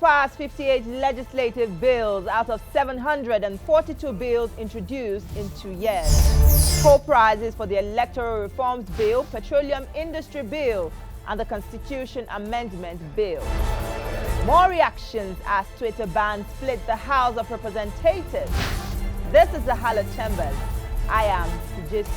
passed 58 legislative bills out of 742 bills introduced in 2 years. Co-prizes for the Electoral Reforms Bill, Petroleum Industry Bill, and the Constitution Amendment Bill. More reactions as Twitter ban split the House of Representatives. This is the Hallowed Chambers. I am YUSUF.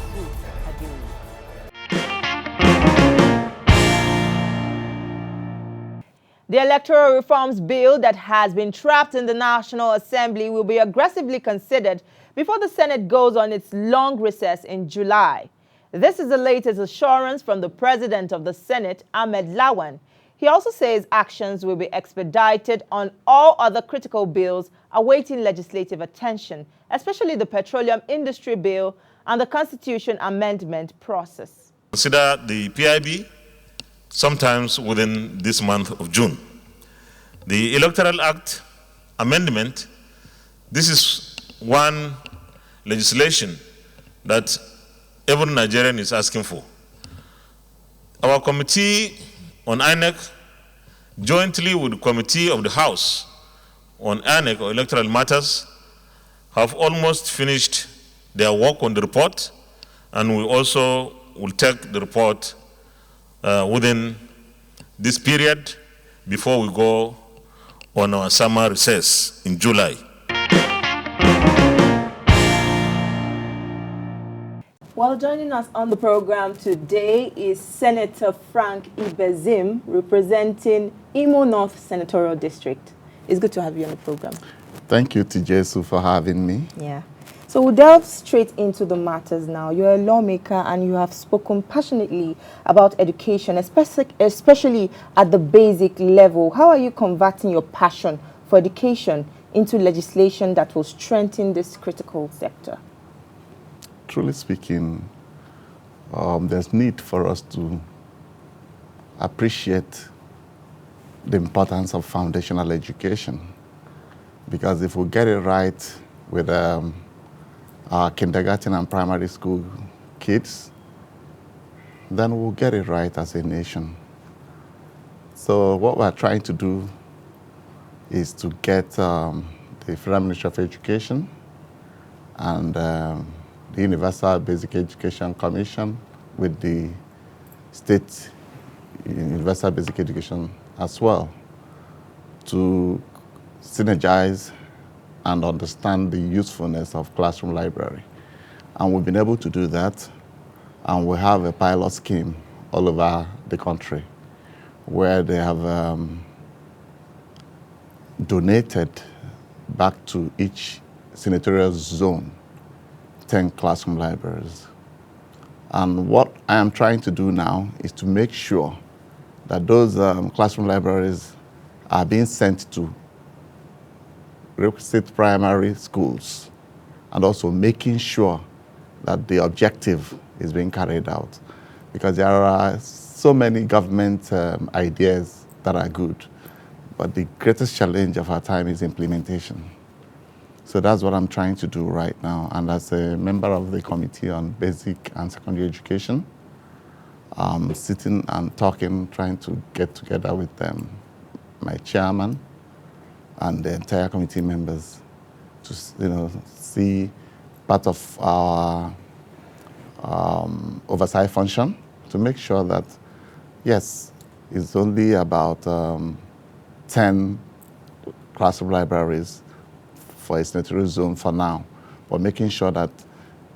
The Electoral Reforms Bill that has been trapped in the National Assembly will be aggressively considered before the Senate goes on its long recess in July. This is the latest assurance from the President of the Senate, AHMED LAWAN. He also says actions will be expedited on all other critical bills awaiting legislative attention, especially the Petroleum Industry Bill and the Constitution Amendment process. Consider the PIB sometimes within this month of June. The Electoral Act amendment, this is one legislation that every Nigerian is asking for. Our committee on INEC, jointly with the Committee of the House on INEC or Electoral Matters, have almost finished their work on the report, and we also will take the report within this period before we go on our summer recess in July. Well, joining us on the program today is Senator Frank IBEZIM, representing Imo North Senatorial District. It's good to have you on the program. Thank you, TJSU, for having me. Yeah. So we'll delve straight into the matters now. You're a lawmaker and you have spoken passionately about education, especially at the basic level. How are you converting your passion for education into legislation that will strengthen this critical sector? Truly speaking, there's need for us to appreciate the importance of foundational education. Because if we get it right with our kindergarten and primary school kids, then we'll get it right as a nation. So what we're trying to do is to get the Federal Ministry of Education and the Universal Basic Education Commission with the State Universal Basic Education as well to synergize and understand the usefulness of classroom library. And we've been able to do that, and we have a pilot scheme all over the country where they have donated back to each senatorial zone 10 classroom libraries. And what I am trying to do now is to make sure that those classroom libraries are being sent to requisite primary schools, and also making sure that the objective is being carried out. Because there are so many government ideas that are good, but the greatest challenge of our time is implementation. So that's what I'm trying to do right now. And as a member of the Committee on Basic and Secondary Education, I'm sitting and talking, trying to get together with my chairman and the entire committee members to see part of our oversight function to make sure that, yes, it's only about 10 classroom libraries for a senatorial zone for now, but making sure that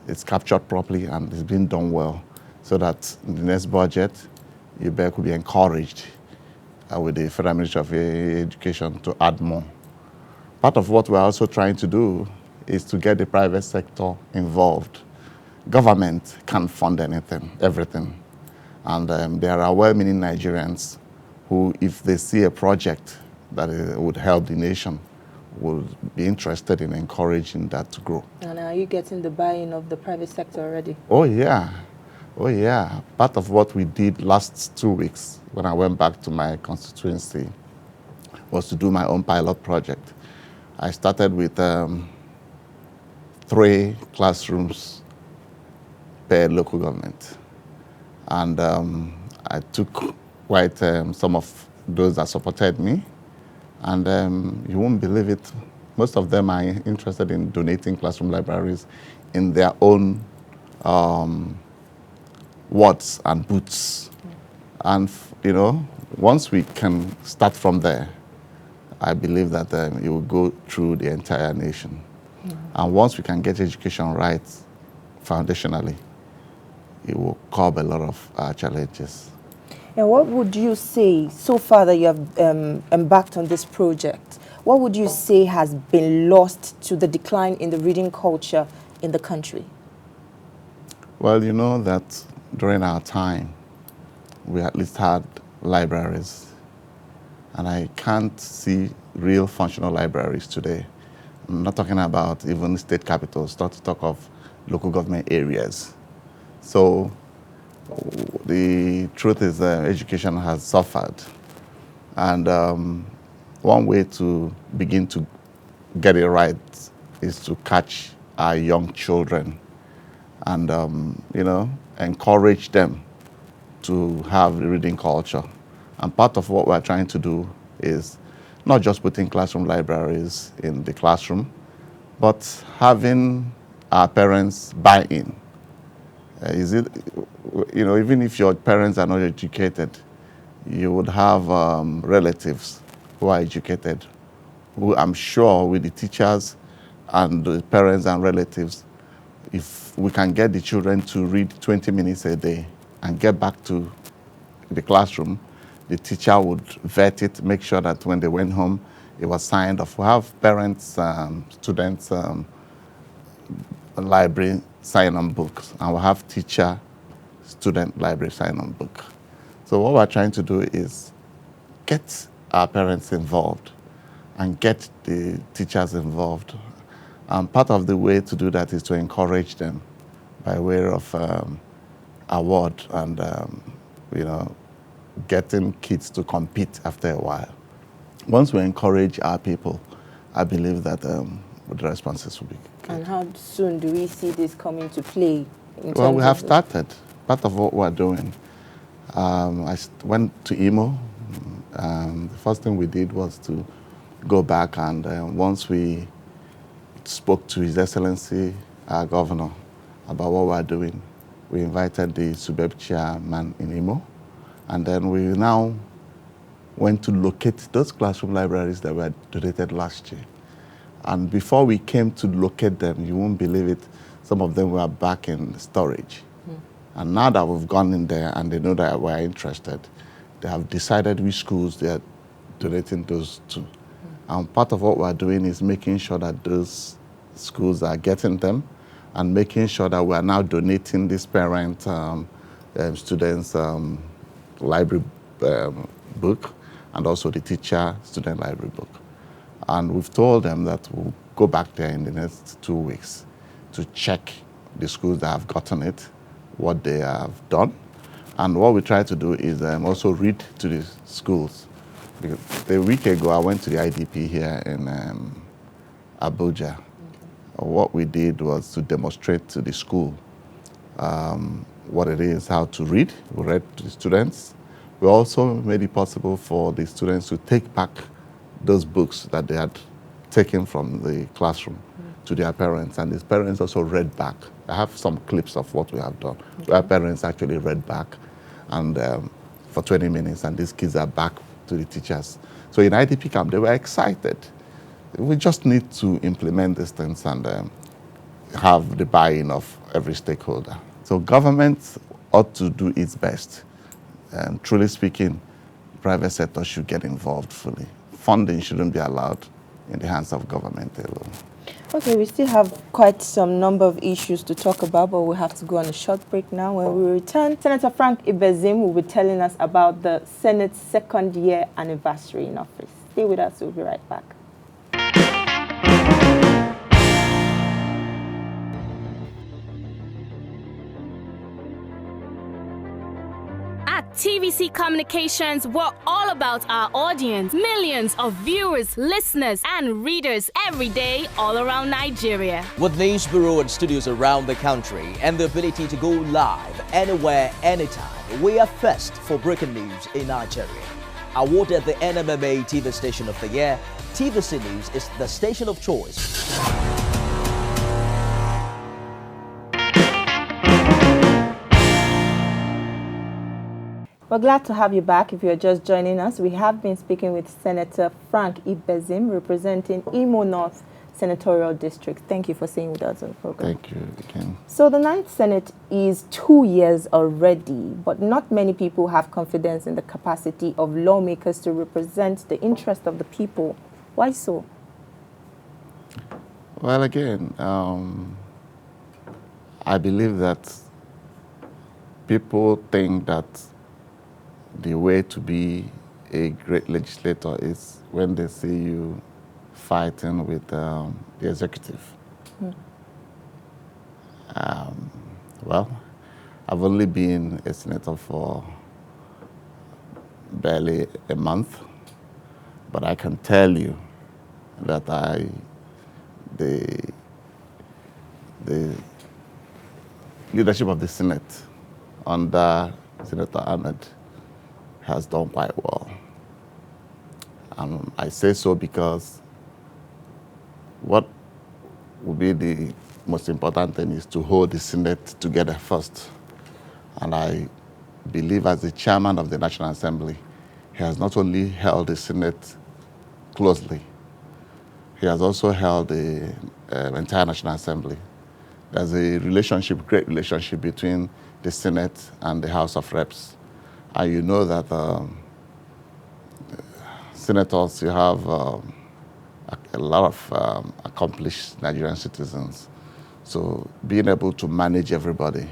it's captured properly and it's being done well, so that in the next budget, UBEC could be encouraged with the Federal Ministry of Education to add more. Part of what we're also trying to do is to get the private sector involved. Government can't fund everything. And there are well-meaning Nigerians who, if they see a project that would help the nation, will be interested in encouraging that to grow. And are you getting the buy-in of the private sector already? Oh, yeah. Oh, yeah. Part of what we did last 2 weeks when I went back to my constituency was to do my own pilot project. I started with 3 classrooms per local government. And I took quite some of those that supported me And you won't believe it, most of them are interested in donating classroom libraries in their own wards and booths. And, you know, once we can start from there, I believe that it will go through the entire nation. And once we can get education right foundationally, it will curb a lot of challenges. And what would you say, so far that you have embarked on this project, what would you say has been lost to the decline in the reading culture in the country? Well, you know that during our time, we at least had libraries. And I can't see real functional libraries today. I'm not talking about even state capitals, not to talk of local government areas. So the truth is education has suffered. And one way to begin to get it right is to catch our young children and, you know, encourage them to have a reading culture. And part of what we're trying to do is not just putting classroom libraries in the classroom, but having our parents buy in. You know, even if your parents are not educated, you would have relatives who are educated, who I'm sure with the teachers and the parents and relatives, if we can get the children to read 20 minutes a day and get back to the classroom, the teacher would vet it, make sure that when they went home, it was signed off. We have parents, students, library sign-on books, and we have teacher-student library sign-on book. So what we're trying to do is get our parents involved and get the teachers involved. And part of the way to do that is to encourage them by way of award and, you know, getting kids to compete after a while. Once we encourage our people, I believe that the responses will be good. And how soon do we see this coming to play? Well, we have started. Part of what we're doing. I went to Imo. The first thing we did was to go back and once we spoke to His Excellency, our governor, about what we're doing, we invited the SUBEB chairman in Imo. And then we now went to locate those classroom libraries that were donated last year. And before we came to locate them, you won't believe it, some of them were back in storage. And now that we've gone in there and they know that we're interested, they have decided which schools they're donating those to. And part of what we're doing is making sure that those schools are getting them and making sure that we're now donating this parent, students, library book and also the teacher student library book. And we've told them that we'll go back there in the next 2 weeks to check the schools that have gotten it, what they have done. And what we try to do is also read to the schools. Because a week ago, I went to the IDP here in Abuja. Okay. What we did was to demonstrate to the school what it is, how to read. We read to the students. We also made it possible for the students to take back those books that they had taken from the classroom to their parents, and these parents also read back. I have some clips of what we have done, where parents actually read back and for 20 minutes, and these kids are back to the teachers. So in IDP camp, they were excited. We just need to implement these things and have the buy-in of every stakeholder. So government ought to do its best. Truly speaking, private sector should get involved fully. Funding shouldn't be allowed in the hands of government alone. Okay, we still have quite some number of issues to talk about, but we'll have to go on a short break now. When we return, Senator Frank IBEZIM will be telling us about the Senate's second year anniversary in office. Stay with us, we'll be right back. At TVC Communications, we're all about our audience. Millions of viewers, listeners, and readers every day all around Nigeria. With News Bureau and studios around the country and the ability to go live anywhere, anytime, we are first for breaking news in Nigeria. Awarded the NMMA TV Station of the Year, TVC News is the station of choice. We're glad to have you back. If you're just joining us, we have been speaking with Senator Frank IBEZIM, representing Imo North Senatorial District. Thank you for staying with us on the program. Thank you again. So the Ninth Senate is 2 years already, but not many people have confidence in the capacity of lawmakers to represent the interest of the people. Why so? Well, again, I believe that people think that the way to be a great legislator is when they see you fighting with the executive. Well, I've only been a senator for barely a month, but I can tell you that the leadership of the Senate under Senator AHMED has done quite well. I say so because what would be the most important thing is to hold the Senate together first. And I believe as the chairman of the National Assembly, he has not only held the Senate closely, he has also held the entire National Assembly. There's a relationship, great relationship between the Senate and the House of Reps. And you know that senators, you have a lot of accomplished Nigerian citizens. So being able to manage everybody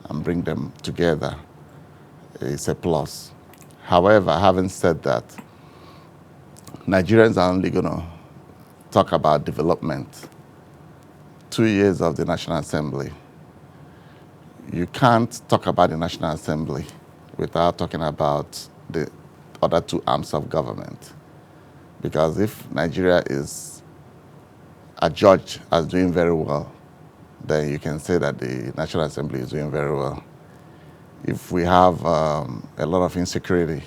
and bring them together is a plus. However, having said that, Nigerians are only going to talk about development. 2 years of the National Assembly. You can't talk about the National Assembly without talking about the other two arms of government. Because if Nigeria is adjudged as doing very well, then you can say that the National Assembly is doing very well. If we have a lot of insecurity,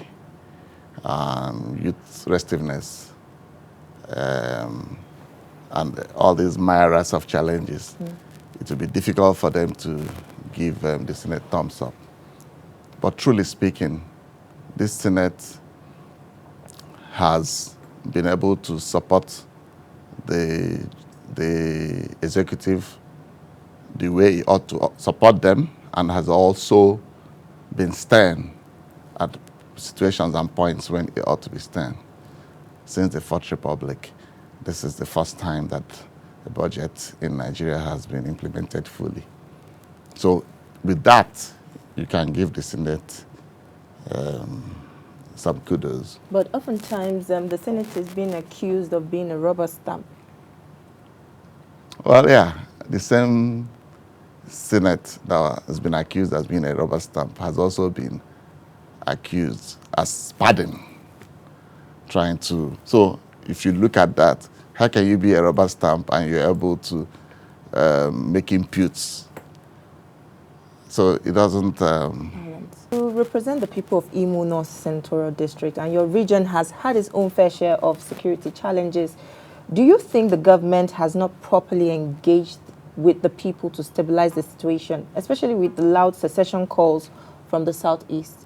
youth restiveness, and all these myriads of challenges, it will be difficult for them to give the Senate thumbs up. But truly speaking, this Senate has been able to support the executive the way it ought to support them, and has also been stern at situations and points when it ought to be stern. Since the Fourth Republic, this is the first time that the budget in Nigeria has been implemented fully. So with that, you can give the Senate some kudos. But oftentimes, the Senate is being accused of being a rubber stamp. Well, yeah, the same Senate that has been accused as being a rubber stamp has also been accused as padding, trying to. So if you look at that, how can you be a rubber stamp and you're able to make imputes? So it doesn't. You represent the people of Imo North Senatorial District, and your region has had its own fair share of security challenges. Do you think the government has not properly engaged with the people to stabilize the situation, especially with the loud secession calls from the southeast?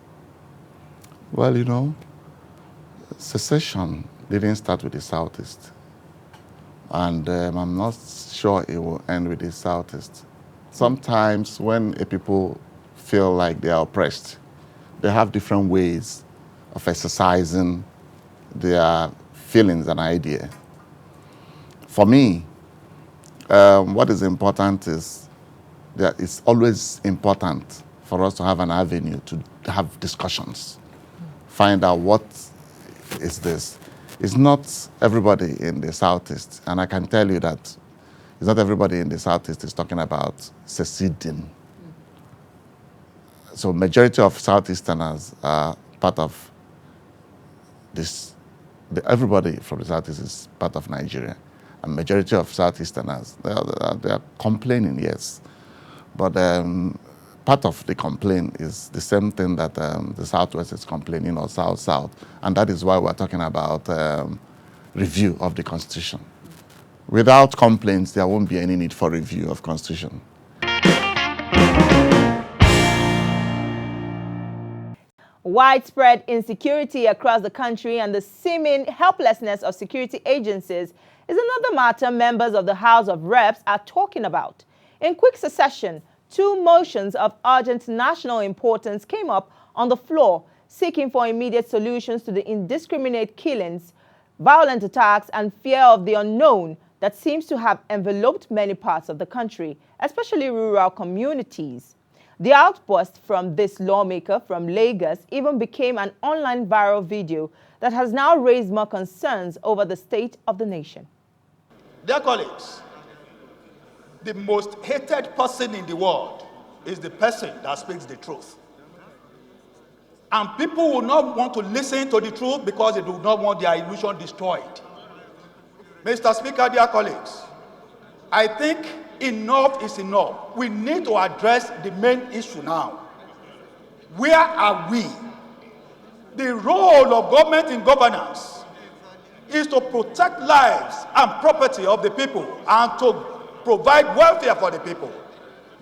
Well, you know, secession didn't start with the southeast. And I'm not sure it will end with the southeast. Sometimes when a people feel like they are oppressed, they have different ways of exercising their feelings and ideas. For me, what is important is that it's always important for us to have an avenue to have discussions, find out what is this. It's not everybody in the Southeast, and I can tell you that it's not everybody in the Southeast is talking about seceding. So majority of Southeasterners are part of this. Everybody from the Southeast is part of Nigeria. And majority of Southeasterners, they are complaining, yes. But part of the complaint is the same thing that the Southwest is complaining, or South-South, and that is why we're talking about review of the Constitution. Without complaints, there won't be any need for review of Constitution. Widespread insecurity across the country and the seeming helplessness of security agencies is another matter members of the House of Reps are talking about. In quick succession, two motions of urgent national importance came up on the floor, seeking for immediate solutions to the indiscriminate killings, violent attacks, and fear of the unknown that seems to have enveloped many parts of the country, especially rural communities. The outburst from this lawmaker from Lagos even became an online viral video that has now raised more concerns over the state of the nation. Dear colleagues, the most hated person in the world is the person that speaks the truth. And people will not want to listen to the truth because they do not want their illusion destroyed. Mr. Speaker, dear colleagues, I think enough is enough. We need to address the main issue now. Where are we? The role of government in governance is to protect lives and property of the people and to provide welfare for the people.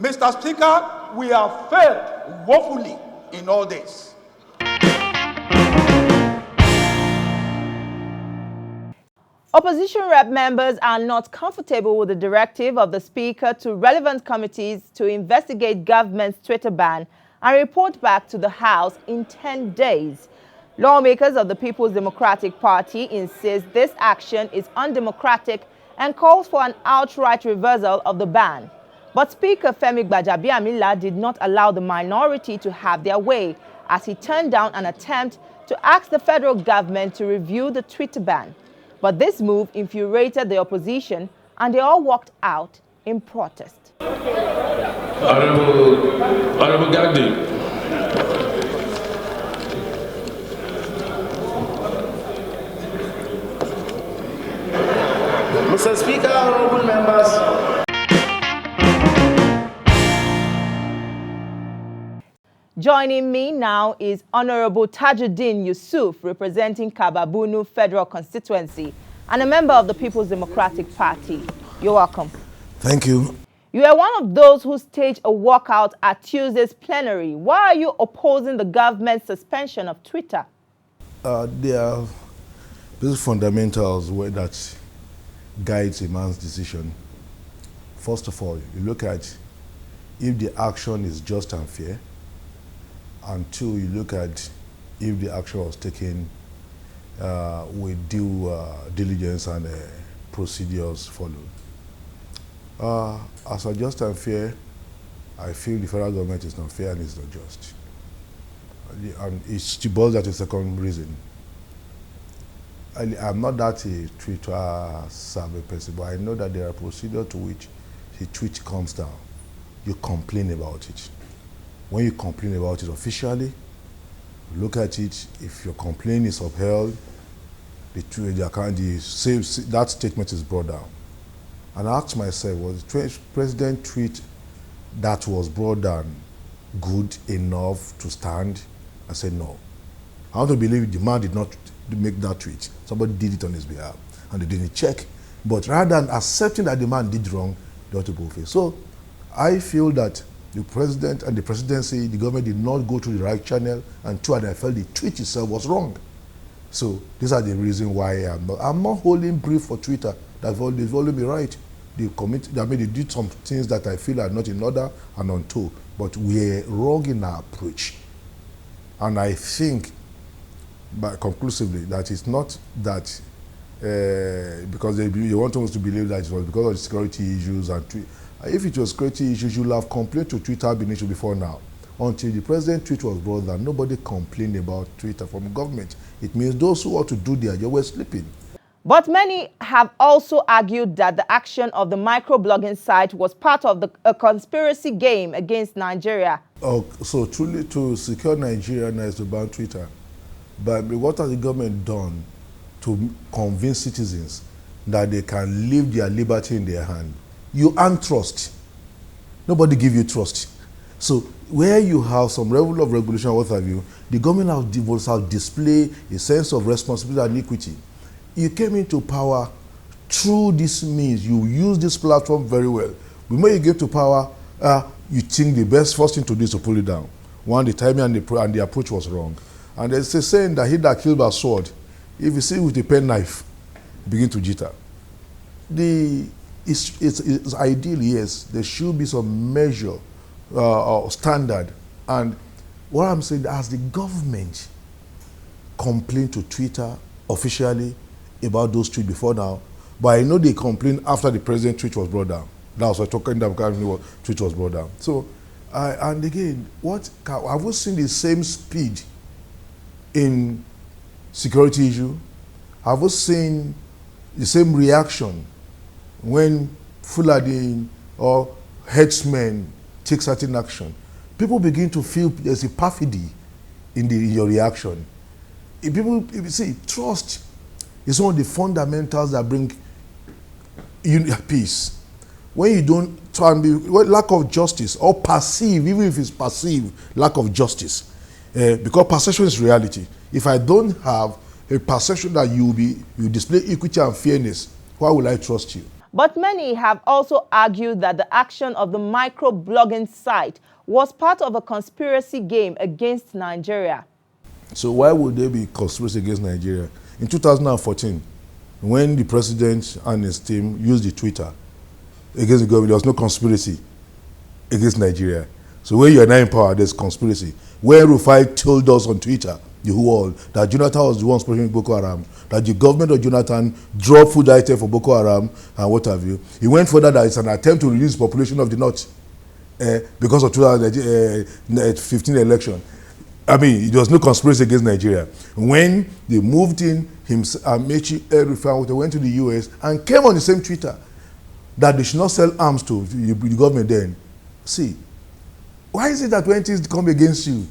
Mr. Speaker, we have failed woefully in all this. Opposition rep members are not comfortable with the directive of the Speaker to relevant committees to investigate government's Twitter ban and report back to the House in 10 days. Lawmakers of the People's Democratic Party insist this action is undemocratic and calls for an outright reversal of the ban. But Speaker Femi Gbajabiamila did not allow the minority to have their way, as he turned down an attempt to ask the federal government to review the Twitter ban. But this move infuriated the opposition, and they all walked out in protest. Honorable Gagdi. Mr. Speaker, honorable members. Joining me now is Honorable TAJUDEEN YUSUF, representing Kababunu Federal Constituency and a member of the People's Democratic Party. You're welcome. Thank you. You are one of those who staged a walkout at Tuesday's plenary. Why are you opposing the government's suspension of Twitter? There are basic fundamentals that guides a man's decision. First of all, you look at if the action is just and fair, and two, you look at if the action was taken with due diligence and procedures followed. As a just and fair, I feel the federal government is not fair and it's not just. And it's to boil that a second reason. I'm not that a Twitter savvy person, but I know that there are procedures to which the tweet comes down. You complain about it. When you complain about it officially, look at it. If your complaint is upheld, that statement is brought down. And I asked myself, was the president tweet that was brought down good enough to stand? I said no. I want to believe the man did not make that tweet. Somebody did it on his behalf, and they didn't check. But rather than accepting that the man did wrong, they ought to both face. So I feel that the president and the presidency, the government did not go through the right channel, and two, and I felt the tweet itself was wrong. So these are the reasons why I'm not holding brief for Twitter. They've always been right. They did some things that I feel are not in order and on toe, but we're wrong in our approach. And I think, conclusively, that it's not that because they want us to believe that it was because of the security issues. And if it was security issues, you'll have complained to Twitter been issued before now. Until the president's tweet was brought down, nobody complained about Twitter from government. It means those who ought to do their job were sleeping. But many have also argued that the action of the microblogging site was part of a conspiracy game against Nigeria. So truly to secure Nigeria now is to ban Twitter. But what has the government done to convince citizens that they can leave their liberty in their hand? You earn trust. Nobody give you trust. So where you have some level of regulation, what have you, the government have displayed a sense of responsibility and equity. You came into power through this means. You use this platform very well. The moment you get to power, you think the first thing to do is to pull it down. One, the timing and the approach was wrong. And there's a saying that he that killed by sword, if you see with a pen knife, begin to jitter. It's ideal, yes. There should be some measure or standard. And what I'm saying, as the government complained to Twitter officially about those tweets before now, but I know they complained after the president tweet was brought down. That was talking about when tweet was brought down. So, and again, have we seen the same speed in security issue? Have we seen the same reaction when Fulani or headsmen take certain action? People begin to feel there's a perfidy in your reaction. If you see, trust is one of the fundamentals that bring peace. When you don't try and be, lack of justice or perceive, even if it's perceived, lack of justice, because perception is reality. If I don't have a perception that you display equity and fairness, why will I trust you? But many have also argued that the action of the microblogging site was part of a conspiracy game against Nigeria. So why would there be conspiracy against Nigeria? In 2014, when the president and his team used the Twitter against the government, there was no conspiracy against Nigeria. So when you are now in power, there's conspiracy. When Rufai told us on Twitter, the whole world, that Jonathan was the one sponsoring Boko Haram, that the government of Jonathan dropped food items for Boko Haram and what have you. He went further that it's an attempt to reduce the population of the North because of 2015 election. I mean, there was no conspiracy against Nigeria. When they moved in, Amechi Rufai went to the US and came on the same Twitter that they should not sell arms to the government then. See, why is it that when things come against you,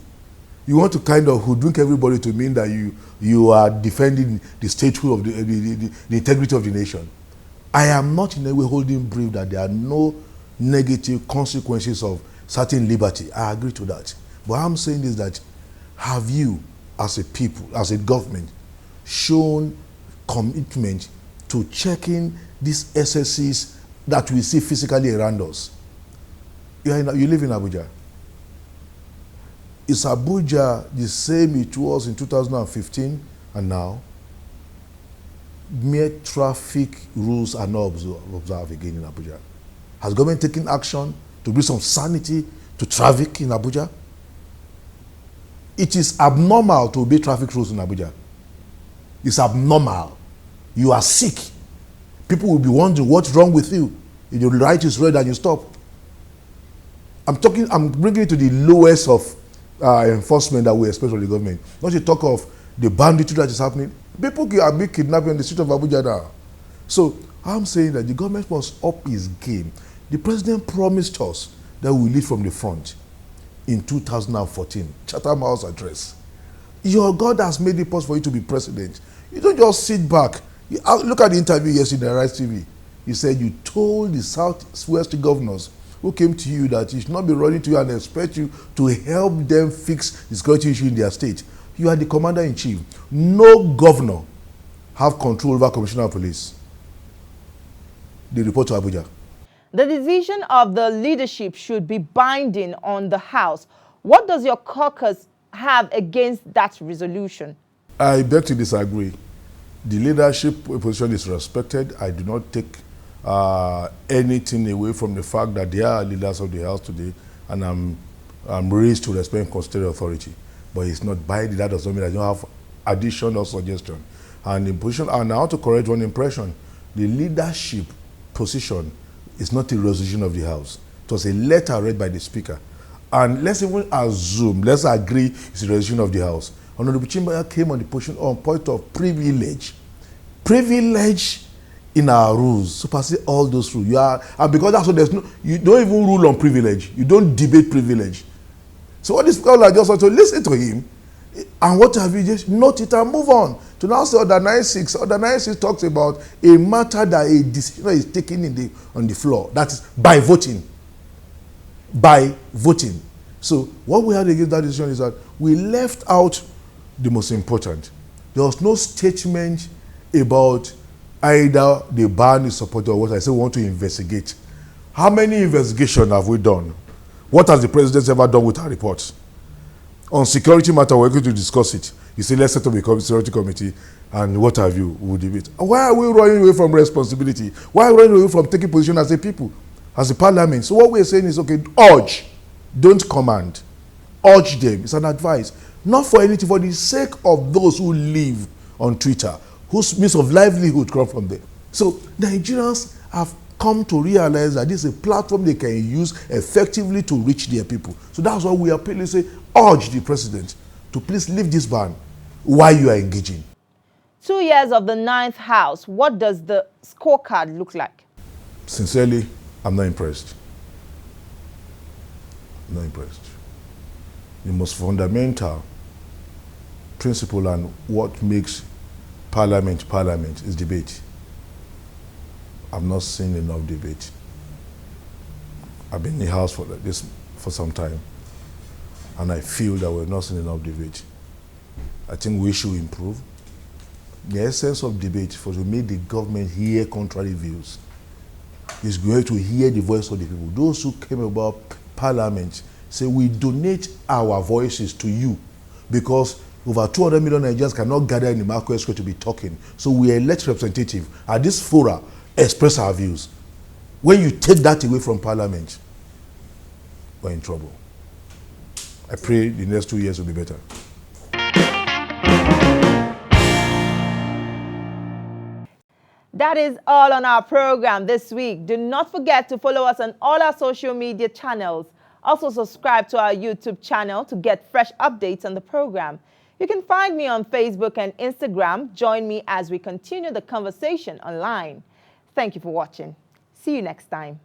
you want to kind of hoodwink everybody to mean that you are defending the statehood of the integrity of the nation? I am not in any way holding brief that there are no negative consequences of certain liberty. I agree to that. But what I'm saying is that, have you, as a people, as a government, shown commitment to checking these SSCs that we see physically around us? You live in Abuja. Is Abuja the same it was in 2015 and now? Mere traffic rules are not observed again in Abuja. Has government taken action to bring some sanity to traffic in Abuja? It is abnormal to obey traffic rules in Abuja. It's abnormal. You are sick. People will be wondering what's wrong with you. If the light is red and you stop. I'm bringing it to the lowest of enforcement that we expect from the government. Not to talk of the banditry that is happening. People are being kidnapped in the street of Abuja now. So I'm saying that the government must up its game. The president promised us that we lead from the front in 2014, Chatham House address. Your God has made it possible for you to be president. You don't just sit back. Look at the interview yesterday on Rice TV. He said you told the Southwest governors who came to you that you should not be running to you and expect you to help them fix the security issue in their state. You are the commander-in-chief. No governor have control over commissioner of police. They report to Abuja. The decision of the leadership should be binding on the House. What does your caucus have against that resolution? I beg to disagree. The leadership position is respected. I do not take anything away from the fact that they are leaders of the House today, and I'm raised to respect constitutional authority. But it's not binding. That does not mean I don't have addition or suggestion. And in position, and I want to correct one impression. The leadership position is not a resolution of the House. It was a letter read by the Speaker. And let's even assume, let's agree it's a resolution of the House. Honorable Chimbaya came on the position on point of privilege. Privilege in our rules supersede all those rules. And because that's what you don't even rule on privilege. You don't debate privilege. So what this scholar just want to listen to him, and what have you just note it and move on. To now say Order 96. Order 96 talks about a matter that a decision is taken on the floor. That is by voting. By voting. So what we had against that decision is that we left out the most important. There was no statement about either the ban is supported or what. I say we want to investigate. How many investigations have we done? What has the president ever done with our reports? On security matter, we're going to discuss it. You say, let's set up a security committee, and what have you, we'll debate. Why are we running away from responsibility? Why are we running away from taking position as a people, as a parliament? So what we're saying is, okay, urge, don't command. Urge them. It's an advice. Not for anything, for the sake of those who live on Twitter, whose means of livelihood come from there. So Nigerians have come to realize that this is a platform they can use effectively to reach their people. So that's why we appeal and say, urge the president to please leave this ban while you are engaging. 2 years of the 9th House, what does the scorecard look like? Sincerely, I'm not impressed. Not impressed. The most fundamental principle and what makes parliament is debate. I've not seen enough debate. I've been in the House for some time, and I feel that we're not seeing enough debate. I think we should improve. The essence of debate for to make the government hear contrary views is going to hear the voice of the people. Those who came about parliament say we donate our voices to you because over 200 million Nigerians cannot gather in the Marquess Square to be talking. So we elect representatives at this fora, express our views. When you take that away from parliament, we're in trouble. I pray the next 2 years will be better. That is all on our program this week. Do not forget to follow us on all our social media channels. Also subscribe to our YouTube channel to get fresh updates on the program. You can find me on Facebook and Instagram. Join me as we continue the conversation online. Thank you for watching. See you next time.